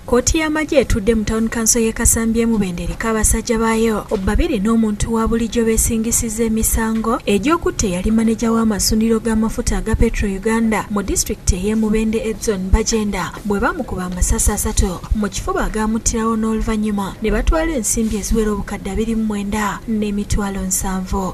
Kooti y'amagye etudde mu Town Council y'e Kasambye Mubende eriko abasajja baayo babiri n'omuntu wa bulijjo beesingisizza emisango egy'okutta eyali maneja w'amasundiro g'amafuta aga Petro Uganda mu disitulikiti ey'e Mubende Edson Bajenda bwe bamukuba amasasi 3 mu kifuba agaamuttirawo n'oluvannyuma ne batwala ensimbi eziwera obukadde 29 n'emitwalo 7.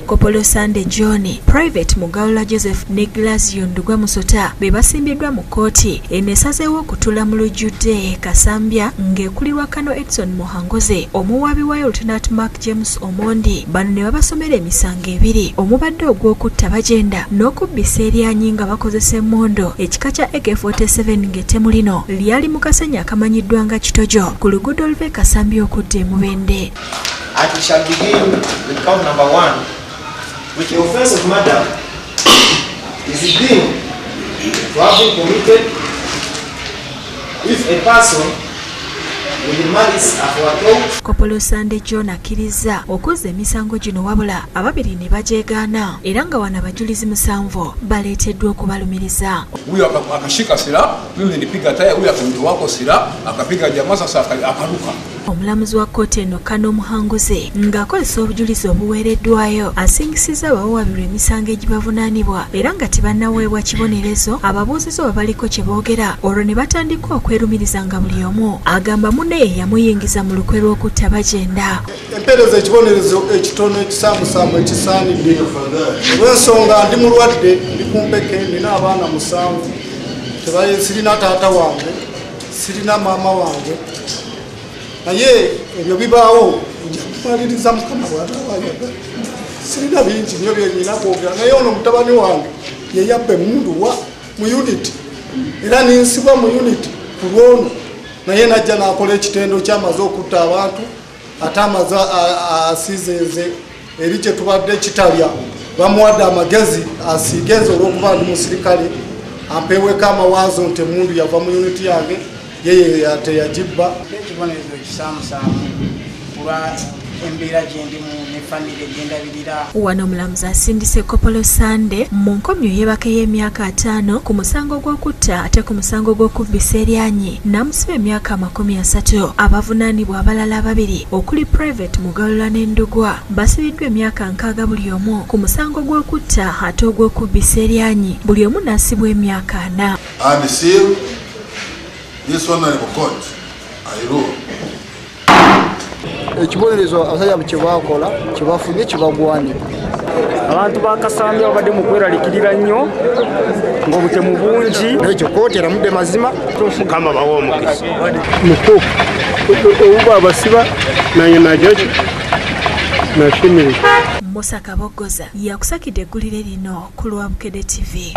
Kopolo Sande John, Private Mugalula Joseph ne Glasio Ndugwa Musota be basimbiddwa mu kkooti eneesazeewo okutula mu lujjudde Kasambya ng'ekulirwa Kano Edson Muhangoze omuwaabi waayo Lieutenant Mark James Omondi. Bano ne babasomera emisango 2 omubadde ogw'okutta Bajenda n'okubbisa eryanyi nga bakozesa emmondo ekika kya AK-47 ng'ettemu lino lyali mu kasenyi akamanyiddwa nga Kitojo ku luguudo oluva e Kasambya okudda e Mubende. We shall begin with count number 1, which the offense of murder is deemed to have been committed if a person with the malice aforethought. Kopolo Sande John akkiriza okuzza emisango gino wabula ababiri ne bajeegaana era nga wana abajulizi 7 baleeteddwa okubalumiriza. Huyo akashika silaha, huyo nilipiga taya, huyo akamtu wako silaha, akapiga jamaa sasa akaruka. Omulamuzi wa kkooti eno Kano Muhangoze ng'akozesa obujulizi obuweereddwayo asingisizza abawaabirwa emisango egibavunaanibwa era nga tebannaweebwa kibonerezo ababuuzizo babaliko kye boogera olwo ne batandika okwerumiriza nga buli omu agamba munne ye yamuyingiza mu lukwe lw'okutta Bajenda. Empeereza ekibonerezo ekitono ekisaamusaamu ekisaanidde olw'ensonga ndi mulwadde ndi kumpeke nina abaana 7 sirina taata wange sirina maama wange naye ebyo bibaawo njakumaliriza Mukama bw'atawaayaga sirina bingi nnyo byenyina kwogera naye ono mutabani wange ye yabba emmundu wa mu unit era ninsibwa mu unit ku lwono naye najja n'akola ekitendo ky'amaze okutta abantu ate amaze asiizenze eri kye tubadde kitalya bamuwadde amagezi asiigenze olw'okuba ndi musirikale ampeeweko amawazo nti emmundu yava mu unit yange yeye teyagibba. Ekibonerezo kisaamusaamu kuba embeera gye ndimu ne famire gye ndabirira. Wano omulamuzi asindise Kopolo Sande mu nkomyo y'ebaka y'emyaka 5 ku musango gw'okutta ate ku musango gw'okubbisa eryanyi n'amusiba emyaka 30. Abavunaanibwa abalala 2 okuli Private Mugalula n'Endugwa basibiddwa emyaka 6 buli omu ku musango gw'okutta ate ogw'okubbisa eryanyi buli omu n'asibwa emyaka 4. This one is court. I rule. Ekibonerezo abasajja kye bakola kye bafunye kye bagwanira. Abantu ba Kasambya babadde mu kweralikirira nnyo ng'obutemu bungi. Ekyo kkooti eramudde mazima. Mukama bawa omukisa. Muko obuba abasiba naye najaji nashimire. Musa Kabogoza yakusakidde eggulire lino ku Lwabukede TV.